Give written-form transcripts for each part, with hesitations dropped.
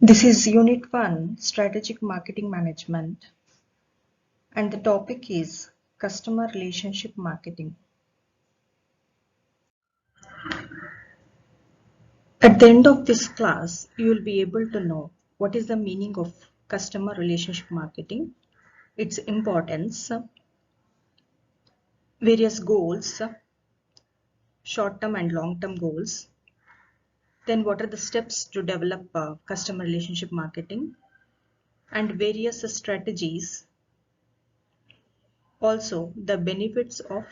This is Unit 1, Strategic Marketing Management, and the topic is Customer Relationship Marketing. At the end of this class, you will be able to know what is the meaning of customer relationship marketing, its importance, various goals, short-term and long-term goals, then what are the steps to develop customer relationship marketing, and various strategies. Also, the benefits of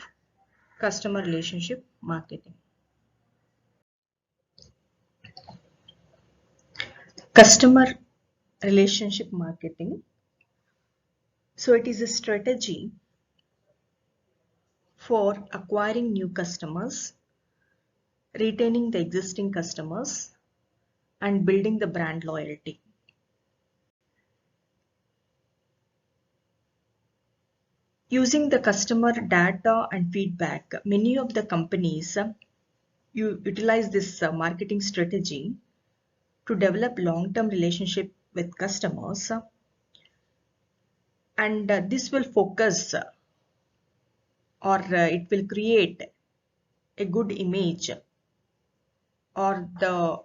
customer relationship marketing. Customer relationship marketing. So it is a strategy for acquiring new customers, retaining the existing customers, and building the brand loyalty. Using the customer data and feedback, many of the companies utilize this marketing strategy to develop long-term relationship with customers, and this will focus or it will create a good image or the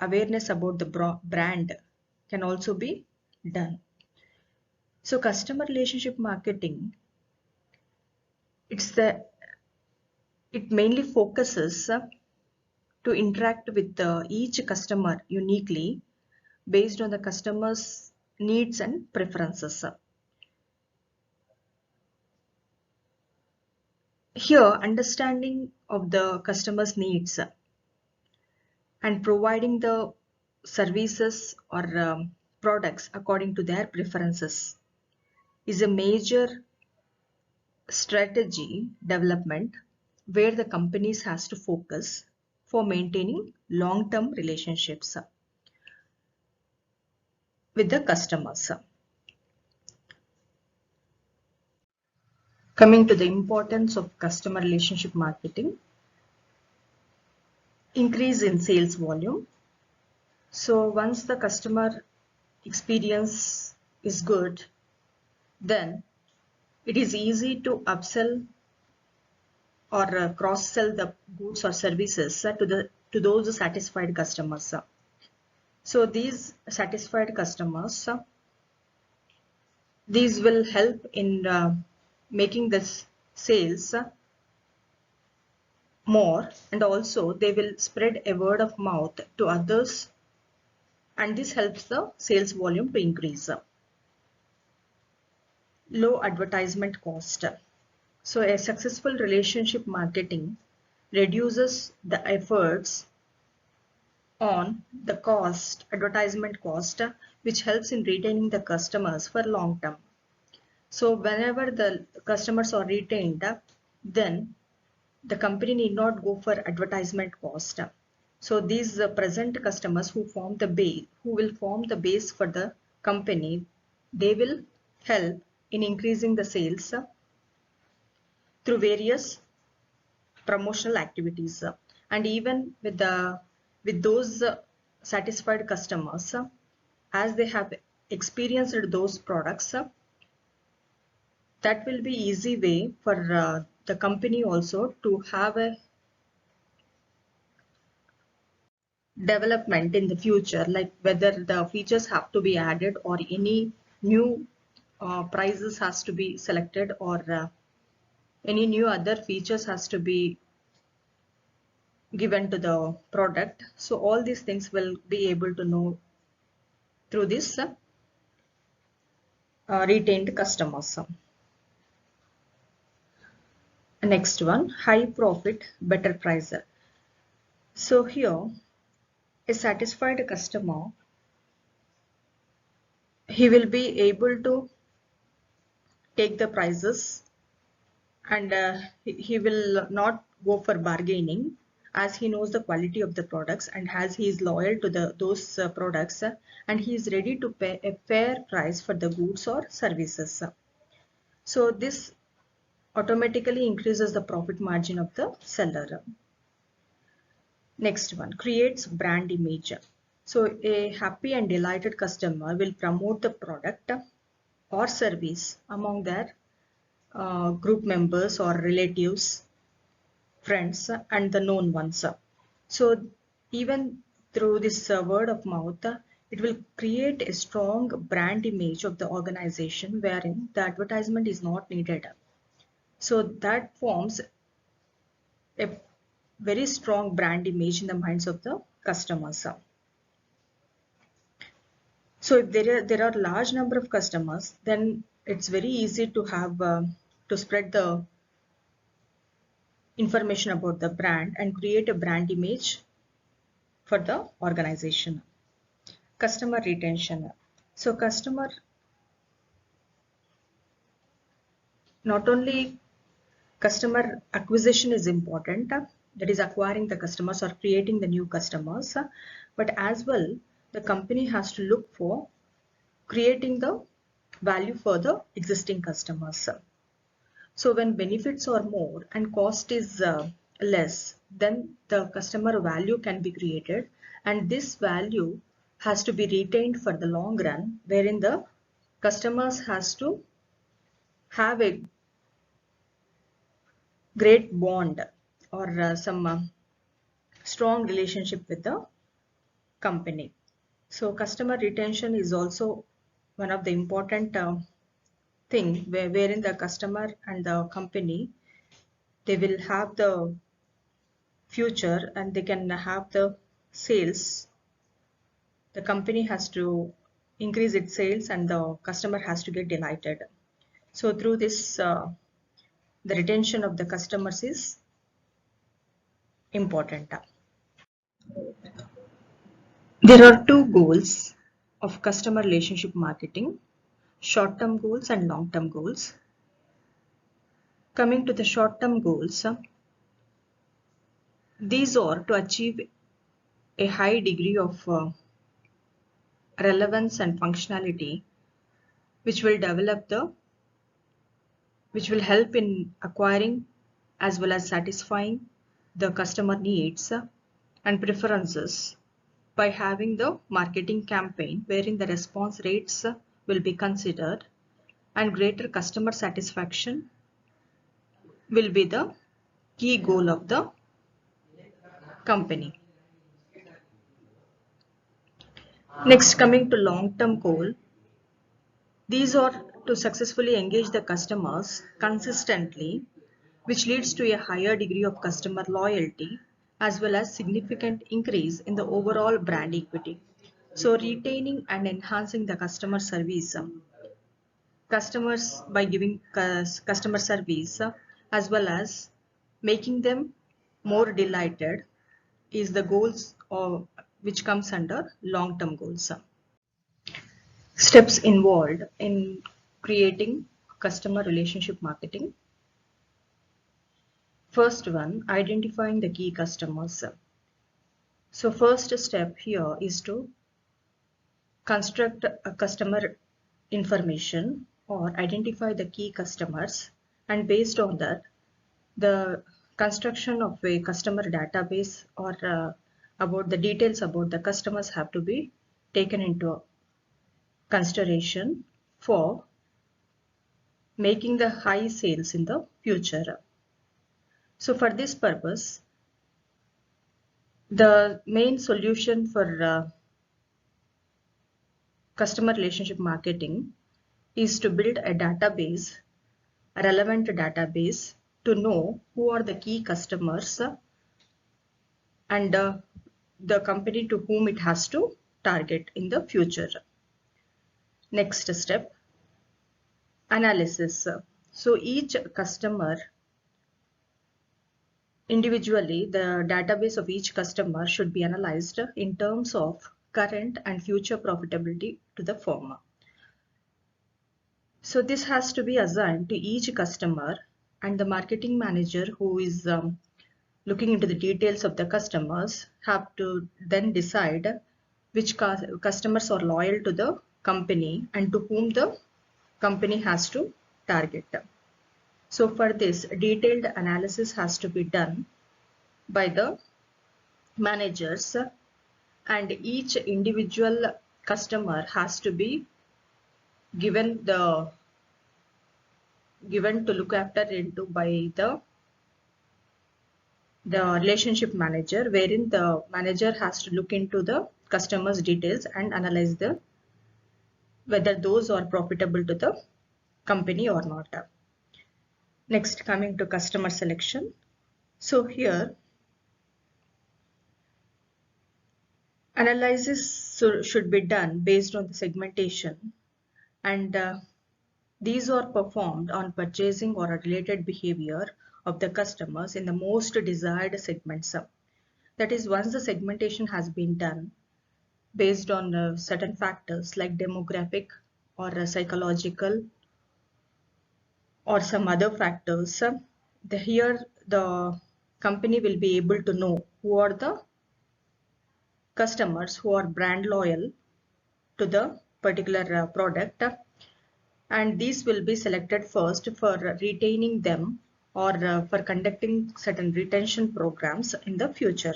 awareness about the brand can also be done. So customer relationship marketing, it mainly focuses to interact with each customer uniquely based on the customer's needs and preferences. Here, understanding of the customer's needs and providing the services or products according to their preferences is a major strategy development where the companies has to focus for maintaining long-term relationships with the customers. Coming to the importance of customer relationship marketing, increase in sales volume. So once the customer experience is good, then it is easy to upsell or cross-sell the goods or services to those satisfied customers. So these satisfied customers, these will help in making this sales more, and also they will spread a word of mouth to others, and this helps the sales volume to increase. Low advertisement cost. So a successful relationship marketing reduces the efforts on the cost, advertisement cost, which helps in retaining the customers for long term. So whenever the customers are retained, then the company need not go for advertisement cost. So these present customers who will form the base for the company, they will help in increasing the sales through various promotional activities. And even with those satisfied customers, as they have experienced those products, that will be easy way for the company also to have a development in the future, like whether the features have to be added or any new prices has to be selected, or any new other features has to be given to the product. So all these things will be able to know through this retained customers. Next one, high profit, better price. So here, a satisfied customer, he will be able to take the prices, and he will not go for bargaining, as he knows the quality of the products and as he is loyal to those products, and he is ready to pay a fair price for the goods or services. So this automatically increases the profit margin of the seller. Next one, creates brand image. So a happy and delighted customer will promote the product or service among their group members or relatives, friends, and the known ones. So even through this word of mouth, it will create a strong brand image of the organization wherein the advertisement is not needed. So that forms a very strong brand image in the minds of the customers. So if there are large number of customers, then it's very easy to have to spread the information about the brand and create a brand image for the organization. Customer retention. So customer, not only customer acquisition is important, that is acquiring the customers or creating the new customers, but as well the company has to look for creating the value for the existing customers. So when benefits are more and cost is less, then the customer value can be created, and this value has to be retained for the long run, wherein the customers has to have a great bond or some strong relationship with the company. So customer retention is also one of the important thing wherein the customer and the company, they will have the future and they can have the sales. The company has to increase its sales and the customer has to get delighted. So through this, the retention of the customers is important. There are two goals of customer relationship marketing: short-term goals and long-term goals. Coming to the short-term goals, these are to achieve a high degree of relevance and functionality, which will which will help in acquiring as well as satisfying the customer needs and preferences by having the marketing campaign wherein the response rates will be considered and greater customer satisfaction will be the key goal of the company. Next, coming to long-term goal, these are to successfully engage the customers consistently, which leads to a higher degree of customer loyalty as well as significant increase in the overall brand equity. So retaining and enhancing the customer service, customers by giving customer service as well as making them more delighted is the goals of which comes under long-term goals. Steps involved in creating customer relationship marketing. First one, identifying the key customers. So first step here is to construct a customer information or identify the key customers, and based on that the construction of a customer database or about the details about the customers have to be taken into consideration for making the high sales in the future. So for this purpose, the main solution for customer relationship marketing is to build a database, a relevant database, to know who are the key customers and the company to whom it has to target in the future. Next step, analysis. So each customer individually, the database of each customer should be analyzed in terms of current and future profitability to the firm. So this has to be assigned to each customer, and the marketing manager who is looking into the details of the customers have to then decide which customers are loyal to the company and to whom the company has to target. So for this, detailed analysis has to be done by the managers and each individual customer has to be given to look after into by the relationship manager, wherein the manager has to look into the customer's details and analyze whether those are profitable to the company or not. Next, coming to customer selection. So here, analysis should be done based on the segmentation, and these are performed on purchasing or a related behavior of the customers in the most desired segments. That is, once the segmentation has been done based on certain factors like demographic or psychological or some other factors, here the company will be able to know who are the customers who are brand loyal to the particular product, and these will be selected first for retaining them or for conducting certain retention programs in the future.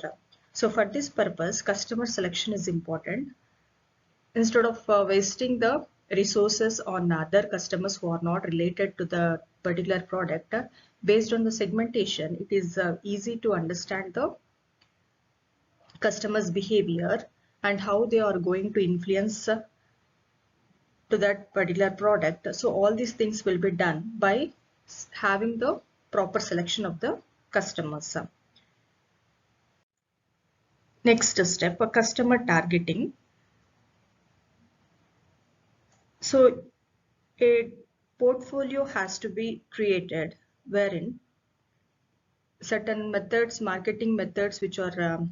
So for this purpose, customer selection is important. Instead of wasting the resources on other customers who are not related to the particular product, based on the segmentation, it is easy to understand the customers' behavior and how they are going to influence to that particular product. So all these things will be done by having the proper selection of the customers. Next step, customer targeting. So a portfolio has to be created wherein certain methods, marketing methods which are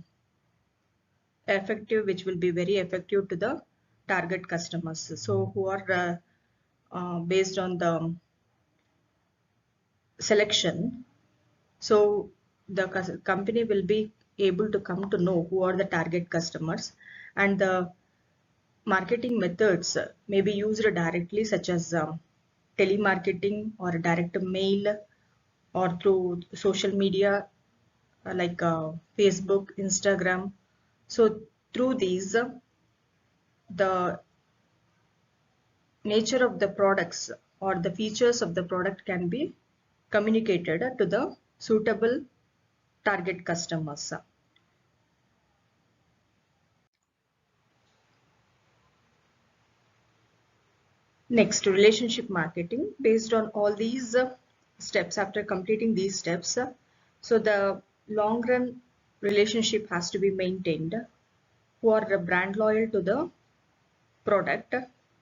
effective, which will be very effective to the target customers. So who are based on the selection. So the company will be able to come to know who are the target customers, and the marketing methods may be used directly, such as telemarketing or direct mail or through social media like Facebook, Instagram. So through these, the nature of the products or the features of the product can be communicated to the suitable target customers. Next, relationship marketing. Based on all these steps, after completing these steps, so the long run relationship has to be maintained. Who are brand loyal to the product,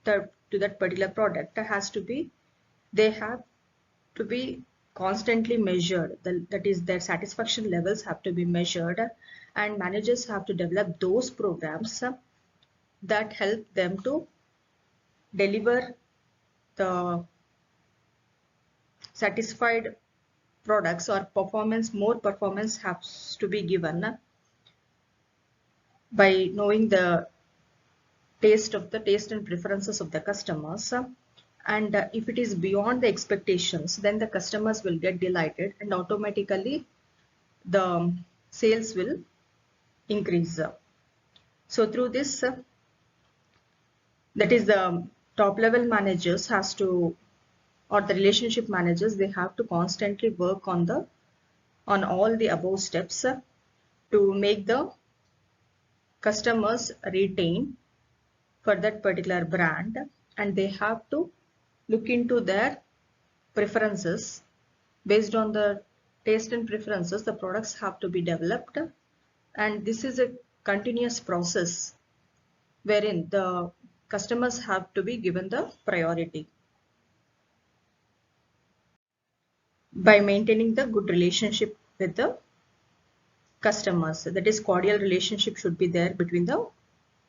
to that particular product has to be, they have to be constantly measured. That is, their satisfaction levels have to be measured, and managers have to develop those programs that help them to deliver the satisfied products, or more performance has to be given by knowing the taste and preferences of the customers. And if it is beyond the expectations, then the customers will get delighted and automatically the sales will increase. So through this, that is, the top level managers has to, or the relationship managers, they have to constantly work on all the above steps to make the customers retain for that particular brand, and they have to look into their preferences. Based on the taste and preferences, the products have to be developed, and this is a continuous process wherein the customers have to be given the priority. By maintaining the good relationship with the customers, that is, cordial relationship should be there between the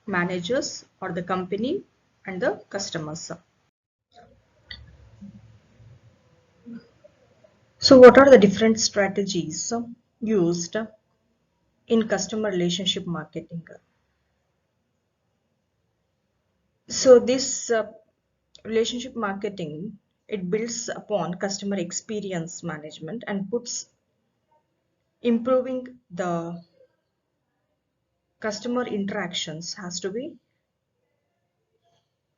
managers or the company and the customers. So what are the different strategies used in customer relationship marketing? So this relationship marketing, it builds upon customer experience management and puts improving the customer interactions has to be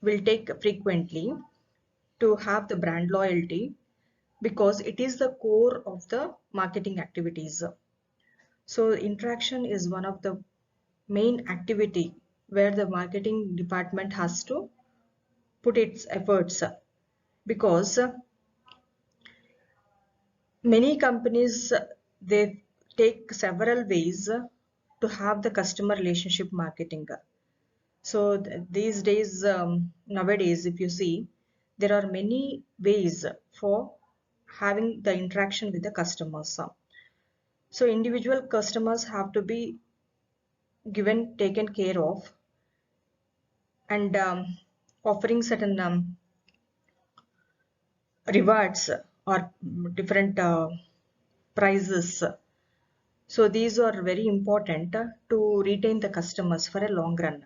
will take frequently to have the brand loyalty, because it is the core of the marketing activities. So interaction is one of the main activity where the marketing department has to put its efforts, because many companies they take several ways to have the customer relationship marketing. So these days, nowadays, if you see, there are many ways for having the interaction with the customers. So individual customers have to be taken care of, and offering certain rewards or different prizes. So these are very important to retain the customers for a long run.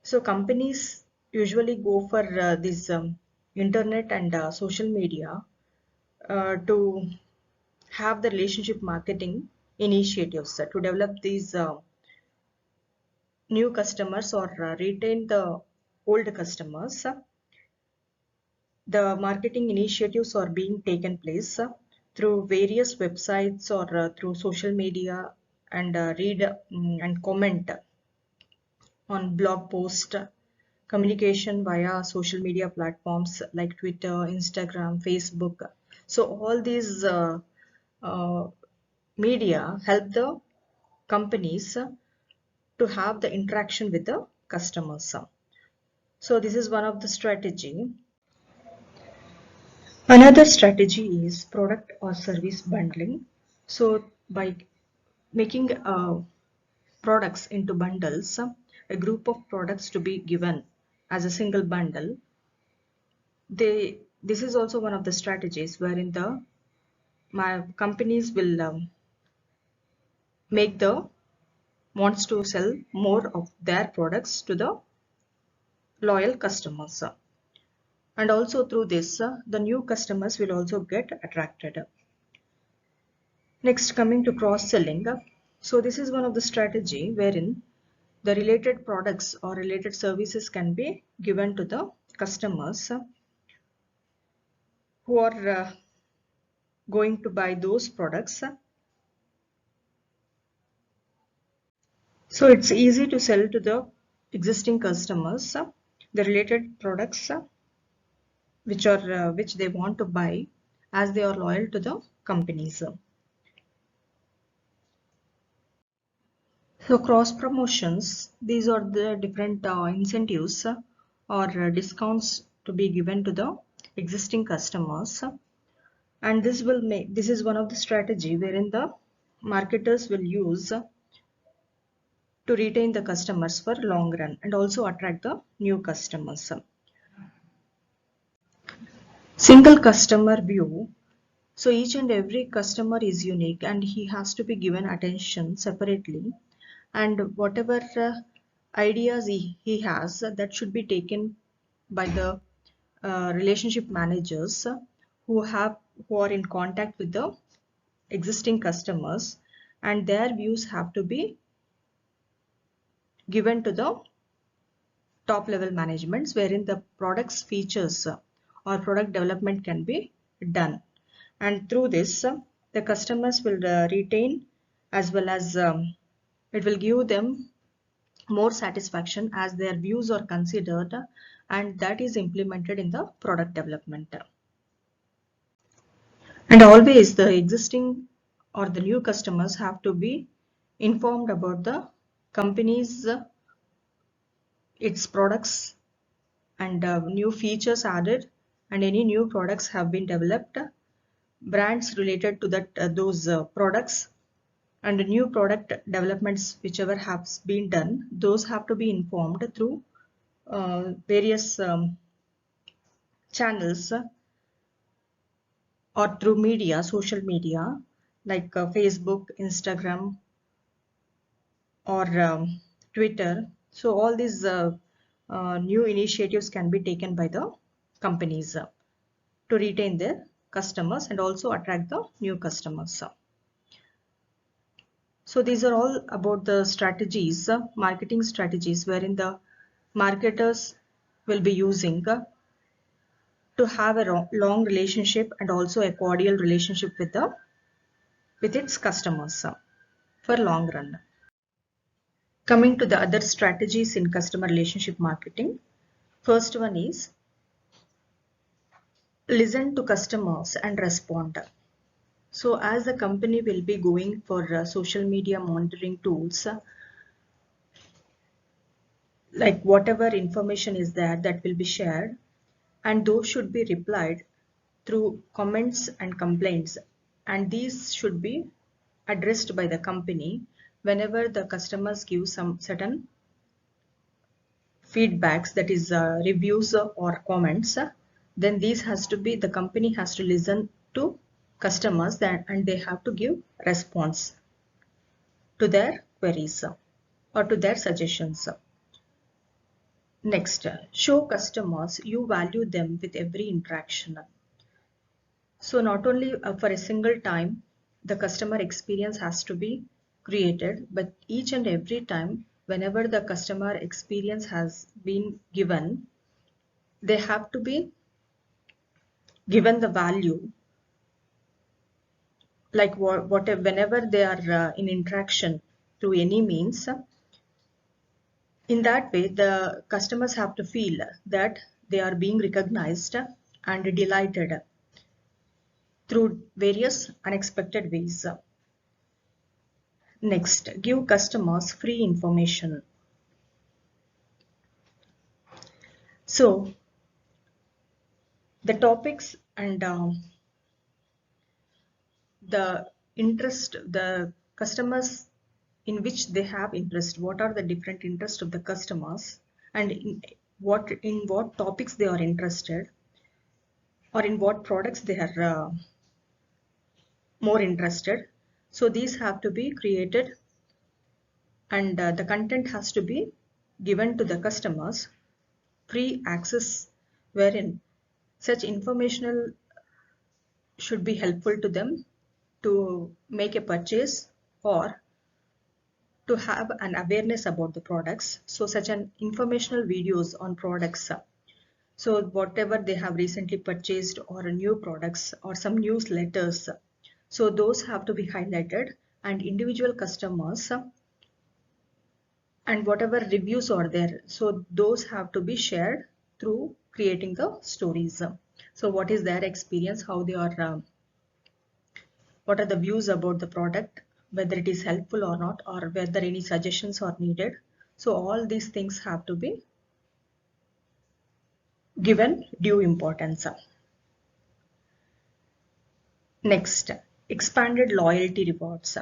So companies usually go for this internet and social media to have the relationship marketing initiatives to develop these new customers or retain the old customers. The marketing initiatives are being taken place through various websites or through social media, and read and comment on blog post, communication via social media platforms like Twitter, Instagram, Facebook. So all these uh, media help the companies to have the interaction with the customers. So this is one of the strategy. Another strategy is product or service bundling. So by making products into bundles, a group of products to be given as a single bundle, this is also one of the strategies wherein the my companies will make the wants to sell more of their products to the loyal customers, and also through this the new customers will also get attracted. Next, coming to cross selling. So this is one of the strategy wherein the related products or related services can be given to the customers who are going to buy those products. So it's easy to sell to the existing customers the related products which they want to buy, as they are loyal to the companies. So cross promotions, these are the different incentives or discounts to be given to the existing customers, and this is one of the strategy wherein the marketers will use to retain the customers for long run and also attract the new customers. Single customer view. So each and every customer is unique and he has to be given attention separately, and whatever ideas he has that should be taken by the relationship managers who are in contact with the existing customers, and their views have to be given to the top level managements wherein the products features or product development can be done, and through this the customers will retain, as well as it will give them more satisfaction as their views are considered and that is implemented in the product development. And always the existing or the new customers have to be informed about the company's its products and new features added, and any new products have been developed, brands related to that those products, and new product developments whichever have been done, those have to be informed through various channels or through media, social media like Facebook, Instagram, or Twitter. So all these new initiatives can be taken by the companies to retain their customers and also attract the new customers. So these are all about the strategies, marketing strategies, wherein the marketers will be using to have a long relationship and also a cordial relationship with its customers for long run. Coming to the other strategies in customer relationship marketing, first one is listen to customers and respond. So as the company will be going for social media monitoring tools, like whatever information is there that will be shared, and those should be replied through comments and complaints, and these should be addressed by the company whenever the customers give some certain feedbacks, that is reviews or comments. Then these has to be, the company has to listen to customers and they have to give response to their queries or to their suggestions. Next, show customers you value them with every interaction. So not only for a single time the customer experience has to be created, but each and every time whenever the customer experience has been given, they have to be given the value, like whatever, whenever they are in interaction through any means. In that way, the customers have to feel that they are being recognized and delighted through various unexpected ways. Next, give customers free information. So the topics and the interest, the customers in which they have interest, what are the different interests of the customers, and in what topics they are interested, or in what products they are more interested. So these have to be created, and the content has to be given to the customers free access, wherein such informational should be helpful to them to make a purchase or to have an awareness about the products. So such an informational videos on products, so whatever they have recently purchased or new products or some newsletters, so those have to be highlighted, and individual customers and whatever reviews are there, so those have to be shared through creating the stories. So what is their experience, how they are, what are the views about the product, whether it is helpful or not, or whether any suggestions are needed. So all these things have to be given due importance. Next, expanded loyalty rewards.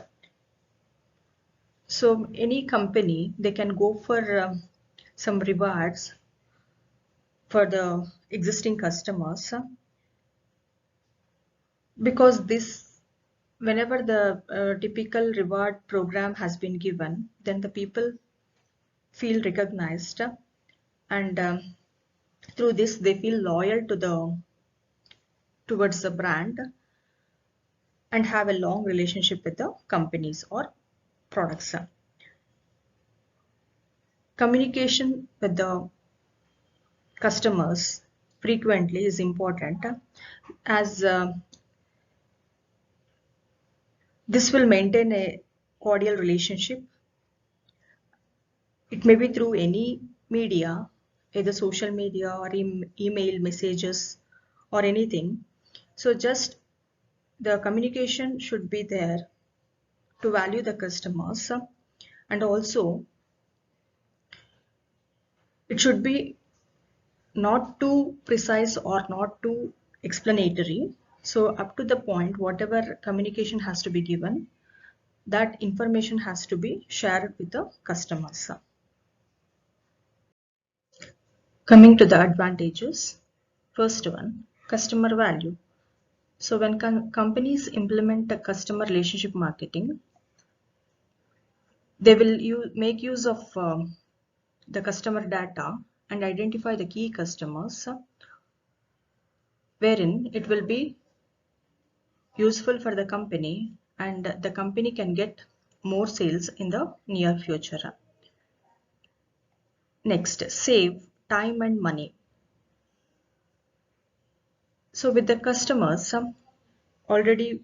So any company, they can go for some rewards for the existing customers, because this, whenever the typical reward program has been given, then the people feel recognized, and through this they feel loyal to the towards the brand and have a long relationship with the companies or products. Communication with the customers frequently is important, as this will maintain a cordial relationship. It may be through any media, either social media or email messages or anything. So just the communication should be there to value the customers, and also it should be not too precise or not too explanatory. So up to the point, whatever communication has to be given, that information has to be shared with the customers. Coming to the advantages, first one, customer value. So when companies implement a customer relationship marketing, they will make use of the customer data and identify the key customers, wherein it will be useful for the company, and the company can get more sales in the near future. Next, save time and money. So with the customers already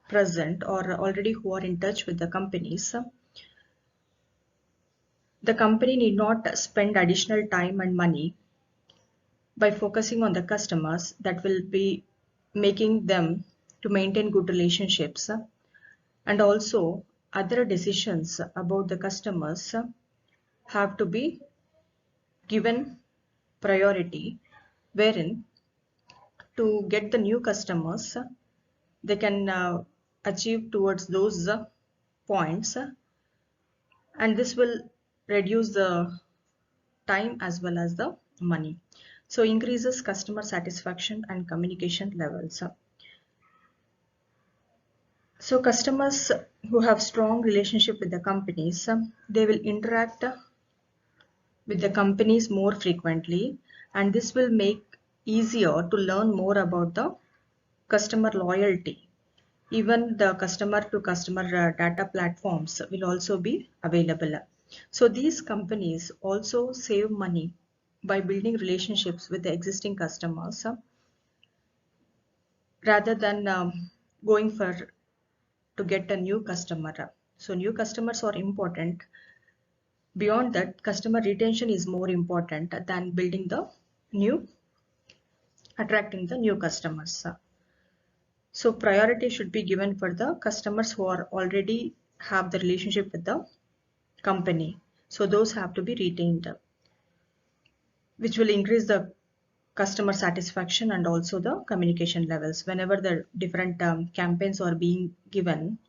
present or already who are in touch with the companies, the company need not spend additional time and money by focusing on the customers. That will be making them to maintain good relationships, and also other decisions about the customers have to be given priority, wherein to get the new customers they can achieve towards those points, and this will reduce the time as well as the money. So increases customer satisfaction and communication levels. So customers who have strong relationship with the companies, they will interact with the companies more frequently, and this will make easier to learn more about the customer loyalty. Even the customer to customer data platforms will also be available. So these companies also save money by building relationships with the existing customers rather than going for to get a new customer. So new customers are important. Beyond that, customer retention is more important than building the new, attracting the new customers. So priority should be given for the customers who are already have the relationship with the company. So those have to be retained, which will increase the customer satisfaction and also the communication levels. Whenever the different campaigns are being given,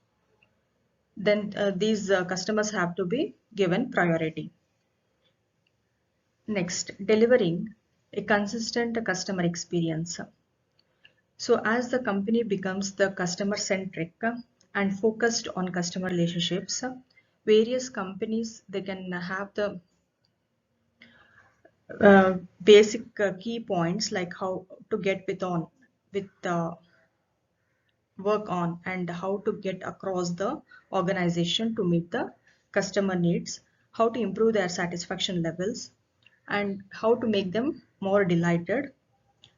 then these customers have to be given priority. Next, delivering a consistent customer experience. So as the company becomes the customer centric and focused on customer relationships, various companies they can have the basic key points like how to get with work on and how to get across the organization to meet the customer needs, how to improve their satisfaction levels, and how to make them more delighted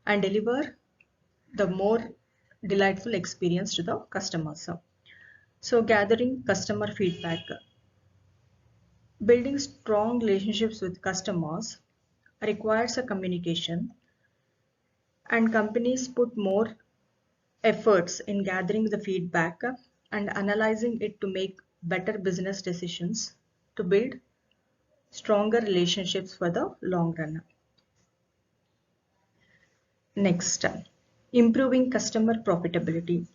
and deliver the more delightful experience to the customers. So gathering customer feedback. Building strong relationships with customers requires a communication, and companies put more efforts in gathering the feedback and analyzing it to make better business decisions to build stronger relationships for the long run. Next, improving customer profitability.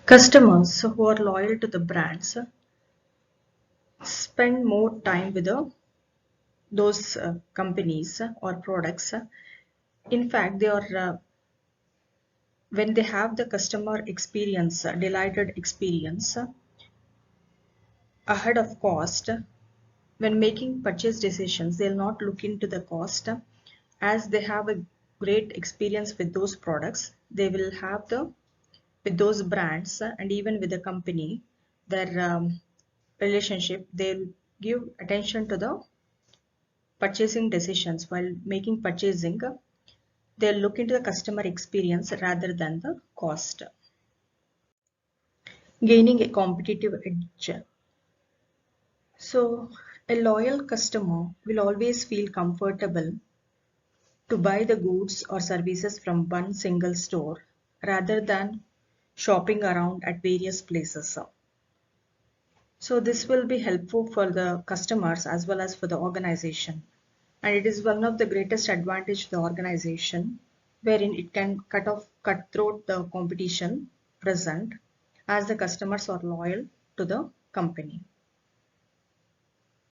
Customers who are loyal to the brands spend more time with those companies or products. In fact, they are when they have the customer experience, delighted experience ahead of cost, when making purchase decisions, they'll not look into the cost. As they have a great experience with those products, they will have the with those brands and even with the company, their relationship, they'll give attention to the purchasing decisions. While making purchasing, they'll look into the customer experience rather than the cost. Gaining a competitive edge. So a loyal customer will always feel comfortable to buy the goods or services from one single store rather than shopping around at various places. So this will be helpful for the customers as well as for the organization, and it is one of the greatest advantage to the organization, wherein it can cut through the competition present as the customers are loyal to the company.